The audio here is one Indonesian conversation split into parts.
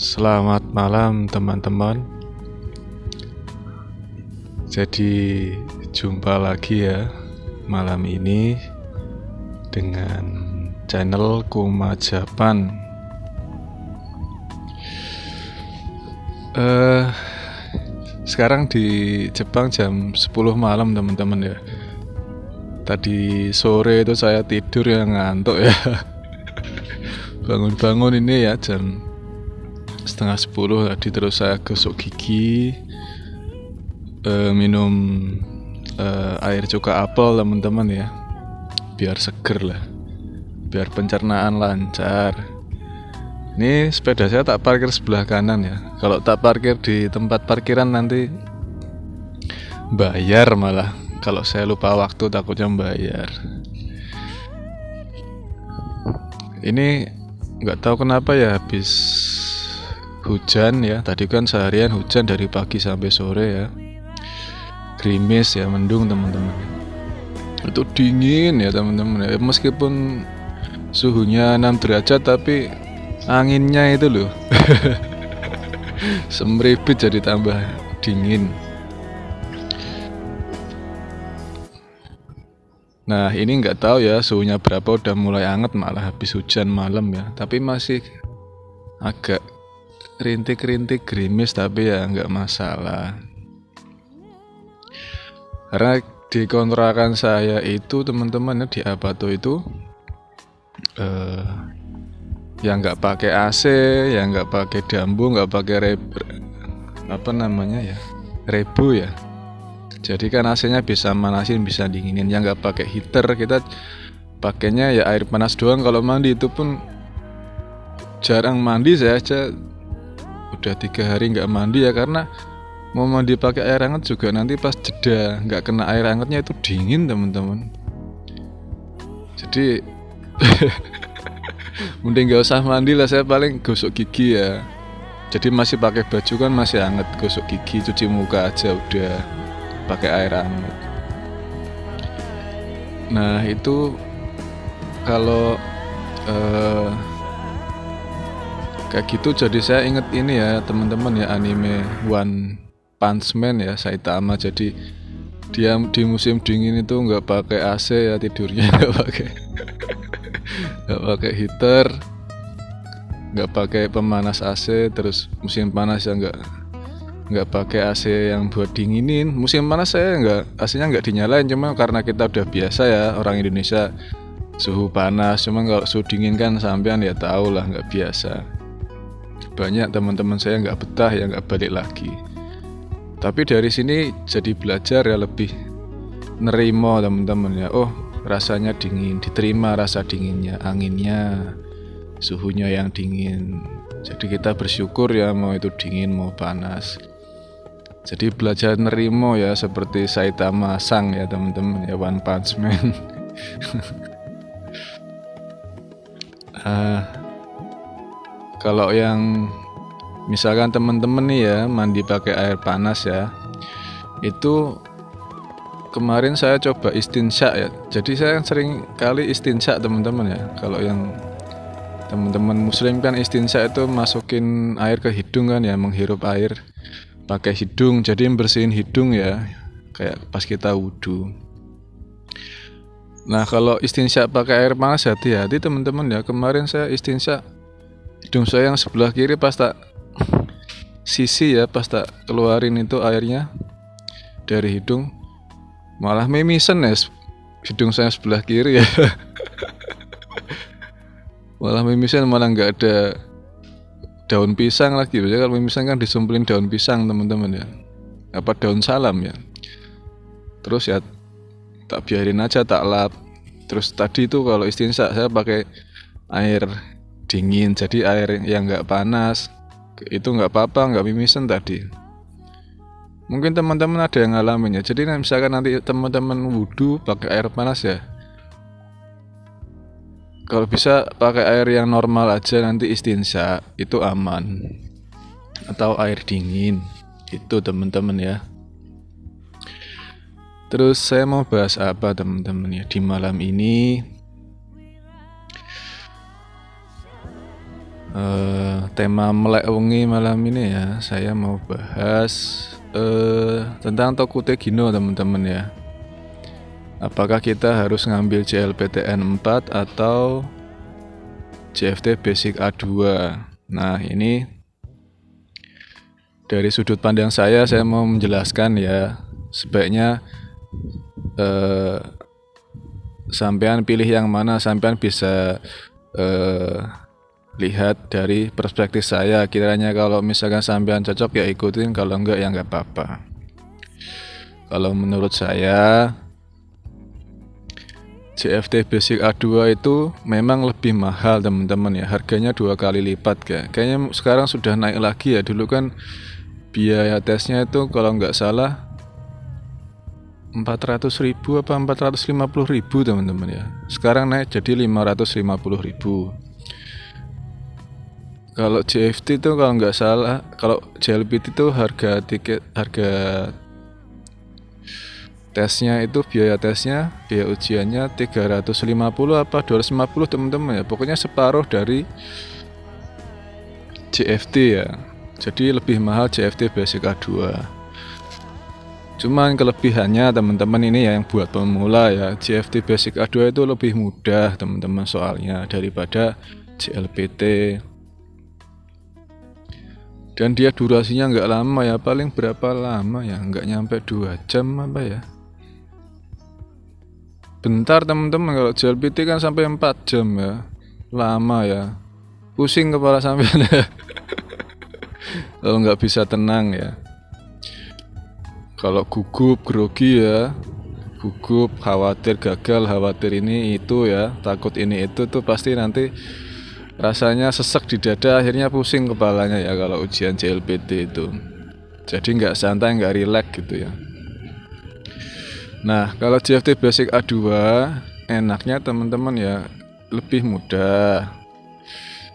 Selamat malam teman-teman. Jadi jumpa lagi ya malam ini dengan channel Kuma Japan. Sekarang di Jepang jam 10 malam teman-teman ya. Tadi sore itu saya tidur ya, ngantuk ya. Bangun-bangun ini ya jam setengah 10 tadi, terus saya gosok gigi, minum air cuka apel teman-teman ya, biar seger lah, biar pencernaan lancar. Ini sepeda saya tak parkir sebelah kanan ya. Kalau tak parkir di tempat parkiran nanti bayar malah. Kalau saya lupa waktu takutnya bayar. Ini nggak tahu kenapa ya, habis hujan ya. Tadi kan seharian hujan dari pagi sampai sore ya. Gerimis ya, mendung teman-teman. Itu dingin ya teman-teman ya. Meskipun suhunya 6 derajat tapi anginnya itu loh semribit jadi tambah dingin. Nah ini nggak tahu ya suhunya berapa, udah mulai anget malah habis hujan malam ya. Tapi masih agak rintik-rintik gerimis, tapi ya nggak masalah. Karena di kontrakan saya itu teman-teman ya, di Apato itu yang nggak pakai AC, yang nggak pakai dambu, nggak pakai rebu ya. Jadi kan AC-nya bisa manasin, bisa dinginin. Yang nggak pakai heater, kita pakainya ya air panas doang. Kalau mandi itu pun jarang mandi, saya aja udah 3 hari nggak mandi ya, karena mau mandi pakai air hangat juga nanti pas jeda nggak kena air hangatnya itu dingin teman-teman. Jadi mending gak usah mandi lah, saya paling gosok gigi ya. Jadi masih pakai baju kan masih hangat, gosok gigi, cuci muka aja udah pakai air hangat. Nah itu kalau kayak gitu, jadi saya inget ini ya teman-teman ya, anime One Punch Man ya, Saitama. Jadi dia di musim dingin itu nggak pakai AC ya, tidurnya nggak pakai heater, nggak pakai pemanas AC. Terus musim panas ya nggak pakai AC yang buat dinginin. Musim panas saya AC-nya nggak dinyalain, cuma karena kita udah biasa ya, orang Indonesia suhu panas. Cuma kalau suhu dingin kan sampean ya tahu lah, nggak biasa. Banyak teman-teman saya nggak betah ya, nggak balik lagi. Tapi dari sini jadi belajar ya, lebih nerimo teman-teman ya. Oh rasanya dingin, diterima rasa dinginnya, anginnya, suhunya yang dingin. Jadi kita bersyukur ya, mau itu dingin mau panas. Jadi belajar nerimo ya, seperti Saitama Sang ya teman-teman ya, One Punch Man. Kalau yang misalkan teman-teman nih ya mandi pakai air panas ya, itu kemarin saya coba istinsya ya. Jadi saya sering kali istinsya teman-teman ya. Kalau yang teman-teman muslim kan istinsya itu masukin air ke hidung kan ya, menghirup air pakai hidung, jadi bersihin hidung ya, kayak pas kita wudhu. Nah kalau istinsya pakai air panas hati-hati teman-teman ya. Kemarin saya istinsya, hidung saya yang sebelah kiri pas tak sisi ya, pas tak keluarin itu airnya dari hidung, malah mimisen ya hidung saya sebelah kiri ya. Malah mimisen, malah nggak ada daun pisang lagi. Biasanya kalau mimisen kan disumpulin daun pisang teman-teman ya, apa daun salam ya. Terus ya tak biarin aja, tak lap. Terus tadi itu kalau istinsya saya pakai air dingin, jadi air yang nggak panas. Itu nggak apa-apa, nggak mimisen tadi. Mungkin teman-teman ada yang ngalamin ya. Jadi misalkan nanti teman-teman wudhu pakai air panas ya, kalau bisa pakai air yang normal aja, nanti istinsya itu aman. Atau air dingin, itu teman-teman ya. Terus saya mau bahas apa teman-teman ya di malam ini. tema melek wengi malam ini ya, saya mau bahas tentang Tokute Gino teman-teman ya. Apakah kita harus ngambil JLPTN 4 atau JFT Basic A2? Nah, ini dari sudut pandang saya mau menjelaskan ya. Sebaiknya sampean pilih yang mana, sampean bisa lihat dari perspektif saya. Kiranya kalau misalkan sampean cocok ya ikutin, kalau enggak ya enggak apa-apa. Kalau menurut saya JFT Basic A2 itu memang lebih mahal teman-teman ya, harganya 2 kali lipat kayaknya sekarang sudah naik lagi ya. Dulu kan biaya tesnya itu kalau nggak salah 400.000 apa 450.000 teman-teman ya, sekarang naik jadi 550.000. Kalau JFT itu kalau nggak salah, kalau JLPT itu harga tesnya itu biaya ujiannya 350 apa 250 teman-teman ya, pokoknya separuh dari JFT ya. Jadi lebih mahal JFT Basic A2. Cuman kelebihannya teman-teman ini ya, yang buat pemula ya, JFT Basic A2 itu lebih mudah teman-teman soalnya daripada JLPT. Dan dia durasinya nggak lama ya, paling berapa lama ya, nggak nyampe 2 jam apa ya. Bentar teman-teman, kalau JLPT kan sampai 4 jam ya, lama ya, pusing kepala sampean ya. Kalau nggak bisa tenang ya, kalau gugup grogi ya, gugup, khawatir gagal, khawatir ini itu ya, takut ini itu tuh pasti nanti rasanya sesek di dada, akhirnya pusing kepalanya ya kalau ujian JLPT itu. Jadi nggak santai, nggak rileks gitu ya. Nah, kalau JFT Basic A2 enaknya teman-teman ya, lebih mudah.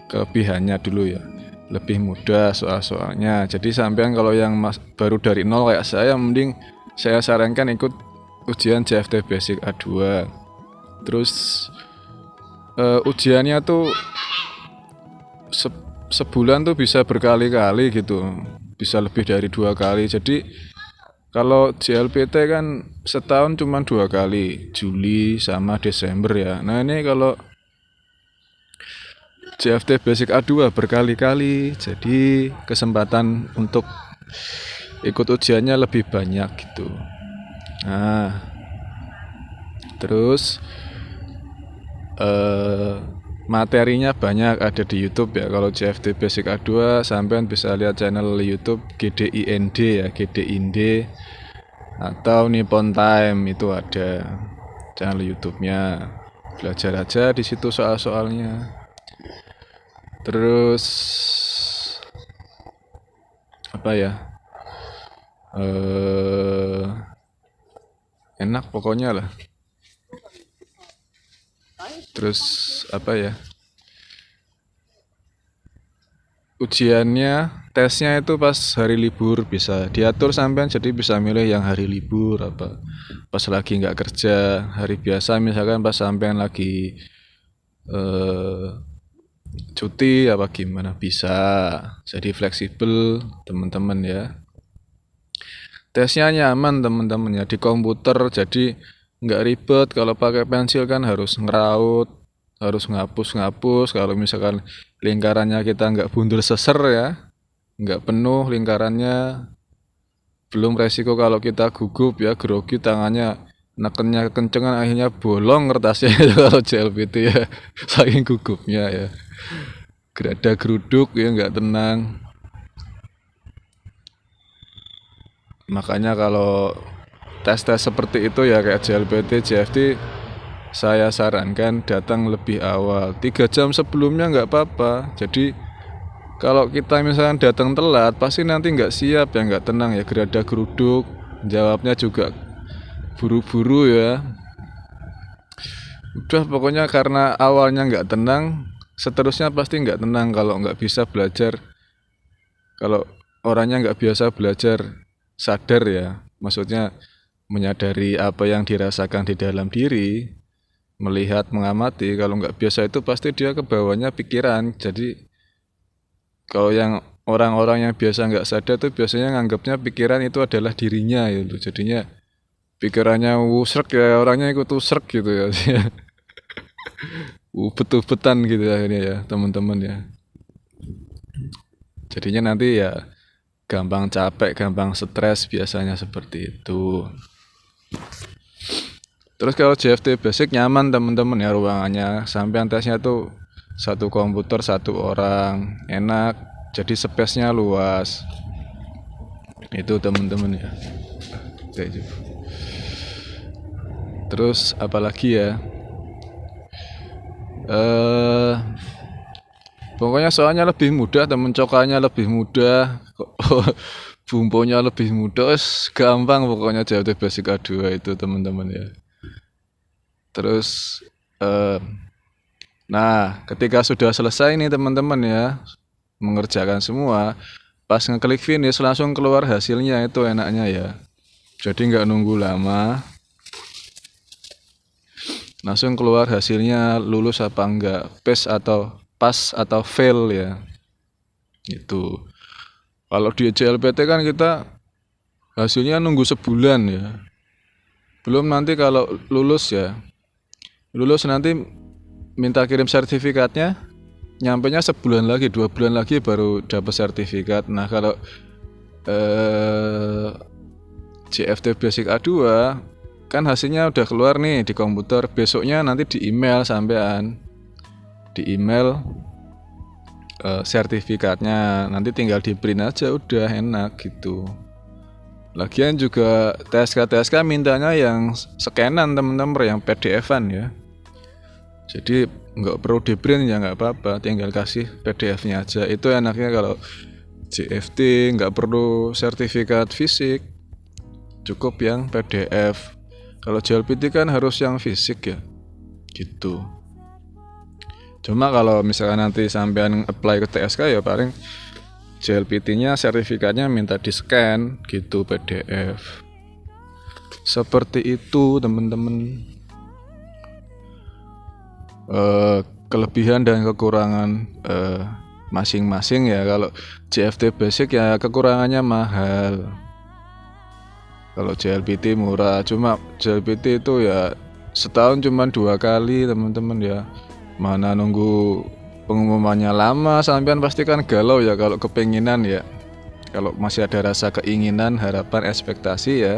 Kelebihannya dulu ya, lebih mudah soal-soalnya. Jadi sampean kalau yang baru dari nol kayak saya, mending saya sarankan ikut ujian JFT Basic A2. Terus ujiannya tuh sebulan tuh bisa berkali-kali gitu, bisa lebih dari 2 kali. Jadi kalau JLPT kan setahun cuma 2 kali, Juli sama Desember ya. Nah ini kalau JFT Basic A2 berkali-kali, jadi kesempatan untuk ikut ujiannya lebih banyak gitu. Nah, terus materinya banyak ada di YouTube ya. Kalau JFT Basic A2 sampean bisa lihat channel YouTube GDIND ya, GDIND atau Nippon Time, itu ada channel YouTube-nya. Belajar aja di situ soal-soalnya. Terus apa ya? Enak pokoknya lah. Terus apa ya? Ujiannya, tesnya itu pas hari libur bisa diatur sampean, jadi bisa milih yang hari libur apa pas lagi nggak kerja. Hari biasa misalkan pas sampean lagi cuti apa gimana, bisa. Jadi fleksibel teman-teman ya. Tesnya nyaman teman-teman ya, di komputer, jadi nggak ribet. Kalau pakai pensil kan harus ngeraut, harus ngapus. Kalau misalkan lingkarannya kita nggak bundur seser ya, nggak penuh lingkarannya, belum resiko kalau kita gugup ya, grogi, tangannya nekennya kencengan akhirnya bolong kertasnya itu kalau JLPT ya, saking gugupnya ya, gerada geruduk ya, nggak tenang. Makanya kalau tes-tes seperti itu ya kayak JLPT, JFT, saya sarankan datang lebih awal, 3 jam sebelumnya nggak apa-apa. Jadi kalau kita misalkan datang telat, pasti nanti nggak siap ya, nggak tenang ya, gerada geruduk, jawabnya juga buru-buru ya. Udah pokoknya karena awalnya nggak tenang, seterusnya pasti nggak tenang kalau nggak bisa belajar. Kalau orangnya nggak biasa belajar sadar ya, maksudnya menyadari apa yang dirasakan di dalam diri, melihat, mengamati. Kalau nggak biasa itu pasti dia ke bawahnya pikiran. Jadi Kalau yang orang-orang yang biasa nggak sadar tuh biasanya nganggapnya pikiran itu adalah dirinya gitu. Jadinya pikirannya usrek ya, orangnya ikut usrek gitu ya. Ubet-ubetan gitu akhirnya ya teman-teman ya. Jadinya nanti ya gampang capek, gampang stres biasanya seperti itu. Terus kalau JFT Basic nyaman teman-teman ya ruangannya. Sampai tesnya tuh satu komputer satu orang, enak. Jadi space-nya luas. Itu teman-teman ya. Terus apalagi ya? Pokoknya soalnya lebih mudah, temen cokanya lebih mudah, bumbunya lebih mudah, gampang pokoknya JFT Basic A2 itu teman-teman ya. Terus nah ketika sudah selesai nih teman-teman ya mengerjakan semua, pas ngeklik finish langsung keluar hasilnya, itu enaknya ya. Jadi nggak nunggu lama, langsung keluar hasilnya lulus apa enggak, pas atau fail ya. Itu kalau di JLPT kan kita hasilnya nunggu sebulan ya. Belum nanti kalau lulus ya. Lulus nanti minta kirim sertifikatnya, nyampenya sebulan lagi, 2 bulan lagi baru dapat sertifikat. Nah kalau JFT Basic A2 kan hasilnya udah keluar nih di komputer, besoknya nanti di email sampean, di email sertifikatnya, nanti tinggal di print aja udah enak gitu. Lagian juga TSK mintanya yang scanan teman-teman, yang PDF-an ya. Jadi nggak perlu di print ya, nggak apa-apa, tinggal kasih PDF-nya aja. Itu enaknya kalau JFT, nggak perlu sertifikat fisik, cukup yang PDF. Kalau JLPT kan harus yang fisik ya, gitu. Cuma kalau misalkan nanti sampean apply ke TSK ya paling JLPT-nya sertifikatnya minta di scan gitu, PDF. Seperti itu teman-teman. Kelebihan dan kekurangan masing-masing ya. Kalau JFT Basic ya kekurangannya mahal. Kalau JLPT murah, cuma JLPT itu ya setahun cuma 2 kali teman-teman ya. Mana nunggu pengumumannya lama, sampean pasti kan galau ya kalau kepenginan ya. Kalau masih ada rasa keinginan, harapan, ekspektasi ya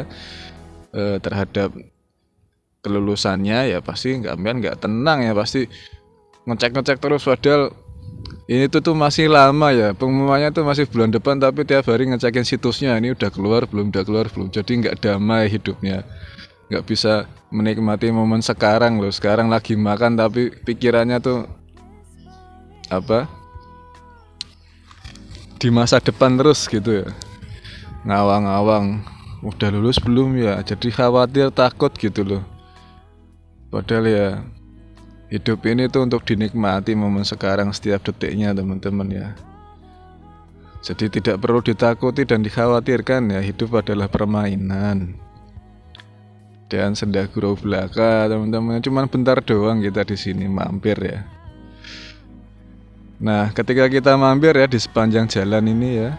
terhadap kelulusannya ya pasti nggak tenang ya, pasti ngecek terus, padahal ini tuh masih lama ya, pengumumannya tuh masih bulan depan, tapi tiap hari ngecekin situsnya, ini udah keluar belum, jadi nggak damai hidupnya, nggak bisa menikmati momen sekarang loh. Sekarang lagi makan tapi pikirannya tuh apa, di masa depan terus gitu ya, ngawang-ngawang udah lulus belum ya, jadi khawatir, takut gitu loh. Padahal ya hidup ini tuh untuk dinikmati momen sekarang setiap detiknya teman-teman ya. Jadi tidak perlu ditakuti dan dikhawatirkan ya, hidup adalah permainan. Dan senda gurau belaka teman-teman, cuman bentar doang kita di sini mampir ya. Nah ketika kita mampir ya di sepanjang jalan ini ya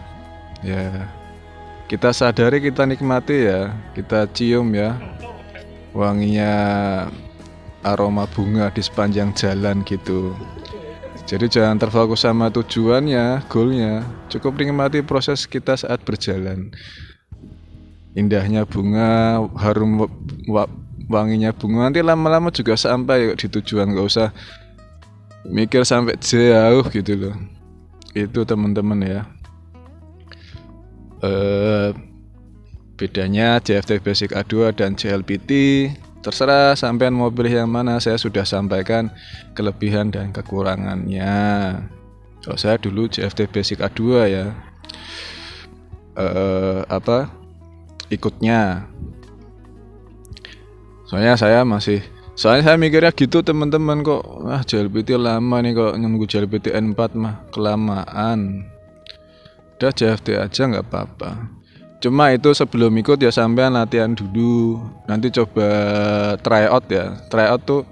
kita sadari, kita nikmati ya, kita cium ya wanginya aroma bunga di sepanjang jalan gitu. Jadi jangan terfokus sama tujuannya, goalnya, cukup nikmati proses kita saat berjalan. Indahnya bunga, harum wanginya bunga, nanti lama-lama juga sampai di tujuan, gak usah mikir sampai jauh gitu loh. Itu teman-teman ya. Bedanya JFT Basic A2 dan JLPT, terserah sampean mau pilih yang mana. Saya sudah sampaikan kelebihan dan kekurangannya. Kalau saya dulu JFT Basic A2 ya, ikutnya. Soalnya saya mikirnya gitu teman-teman, kok JLPT lama nih, kalau nunggu JLPT N4 mah kelamaan. Udah JFT aja nggak apa-apa. Cuma itu sebelum ikut ya sampean latihan dulu. Nanti coba tryout ya. Tryout tuh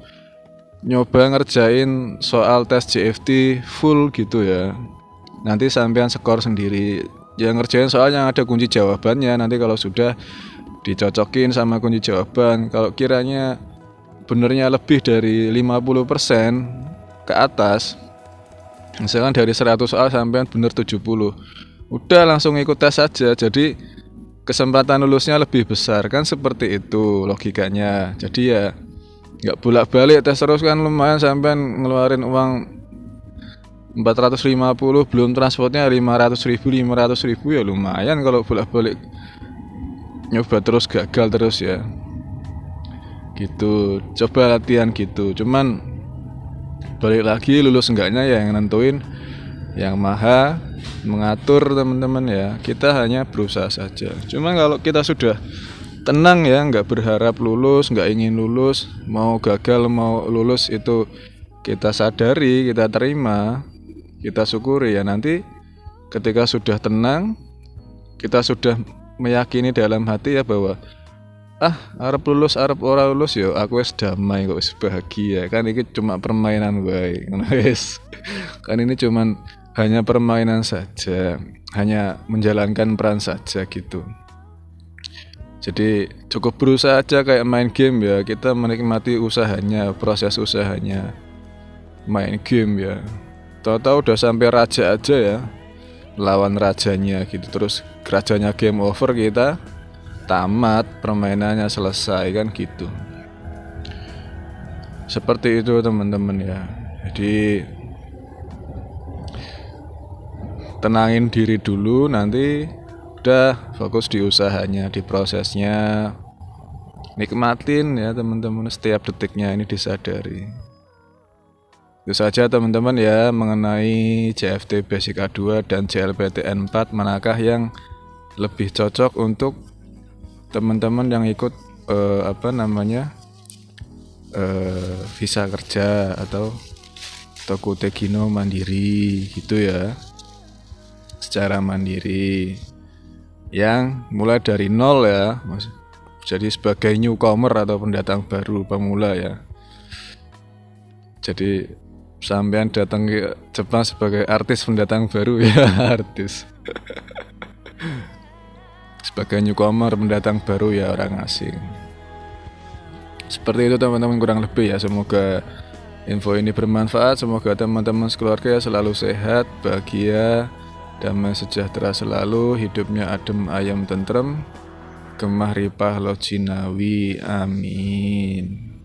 nyoba ngerjain soal tes JFT full gitu ya. nanti sampean skor sendiri. Yang ngerjain soalnya ada kunci jawabannya, nanti kalau sudah dicocokin sama kunci jawaban, kalau kiranya benernya lebih dari 50% ke atas, misalkan dari 100 soal sampean bener 70, udah langsung ikut tes saja, jadi kesempatan lulusnya lebih besar, kan seperti itu logikanya. Jadi ya nggak bolak-balik tes terus, kan lumayan sampean ngeluarin uang 450, belum transportnya 500.000 ya lumayan kalau bolak-balik nyoba terus gagal terus ya gitu. Coba latihan gitu, cuman balik lagi lulus enggaknya ya yang nentuin yang maha mengatur teman-teman ya, kita hanya berusaha saja. Cuma kalau kita sudah tenang ya, nggak berharap lulus, nggak ingin lulus, mau gagal mau lulus itu kita sadari, kita terima, kita syukuri ya. Nanti ketika sudah tenang, kita sudah meyakini dalam hati ya bahwa arep lulus arep ora lulus yo aku wis damai kok, wis bahagia, kan ini cuma permainan wae guys. Kan ini cuman hanya permainan saja, hanya menjalankan peran saja gitu. Jadi cukup berusaha aja kayak main game ya, kita menikmati usahanya, proses usahanya main game ya. Tahu-tahu udah sampai raja aja ya, lawan rajanya gitu, terus rajanya game over, kita tamat, permainannya selesai kan gitu. Seperti itu teman-teman ya. Jadi tenangin diri dulu, nanti udah fokus di usahanya, di prosesnya, nikmatin ya teman-teman, setiap detiknya ini disadari. Itu saja teman-teman ya mengenai JFT Basic A2 dan JLPTN 4, manakah yang lebih cocok untuk teman-teman yang ikut visa kerja atau Kutegino mandiri gitu ya, secara mandiri yang mulai dari nol ya, jadi sebagai newcomer atau pendatang baru, pemula ya. Jadi sampean datang ke Jepang sebagai artis pendatang baru ya, artis sebagai newcomer, pendatang baru ya, orang asing. Seperti itu teman-teman kurang lebih ya. Semoga info ini bermanfaat, semoga teman-teman sekeluarga selalu sehat, bahagia, damai sejahtera selalu, hidupnya adem ayem tentrem, gemah ripah lo jinawi, amin.